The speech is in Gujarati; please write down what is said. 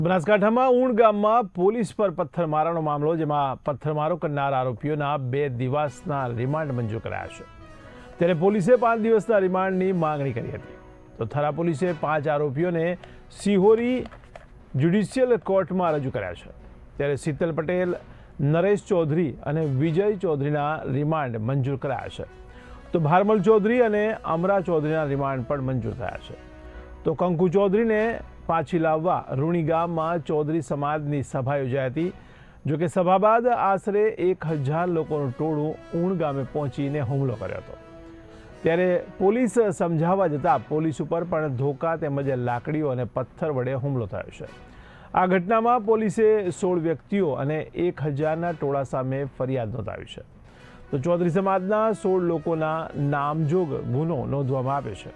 બનાસકાંઠામાં ઊણ ગામમાં પોલીસ પર પથ્થરમારાનો મામલો, જેમાં પથ્થરમારો કરનાર આરોપીઓના 2 દિવસના રિમાન્ડ મંજૂર કરાયા છે. ત્યારે પોલીસે 5 દિવસના રિમાન્ડની માંગણી કરી હતી. તો થરા પોલીસે 5 આરોપીઓને સિહોરી જ્યુડિશિયલ કોર્ટમાં રજૂ કર્યા છે. ત્યારે શીતલ પટેલ, નરેશ ચૌધરી અને વિજય ચૌધરીના રિમાન્ડ મંજૂર કરાયા છે. તો ભારમલ ચૌધરી અને અમરા ચૌધરીના રિમાન્ડ પણ મંજૂર થયા છે. તો કંકુ ચૌધરીને પાછી લાવવા રૂણી ગામમાં ચૌધરી સમાજની સભા યોજાઈ હતી. જોકે સભા બાદ આશરે 1000 લોકોનું ટોળું ઊણ ગામે પહોંચીને હુમલો કર્યો હતો. ત્યારે પોલીસ સમજાવવા જતાં પોલીસ ઉપર પણ ધોકા તેમજ લાકડીઓ અને પથ્થર વડે હુમલો થયો છે. આ ઘટનામાં પોલીસે 16 વ્યક્તિઓ અને 1000ના ટોળા સામે ફરિયાદ નોંધાવી છે. તો ચૌધરી સમાજના 16 લોકોના નામજોગ ગુનો નોંધવામાં આવ્યો છે.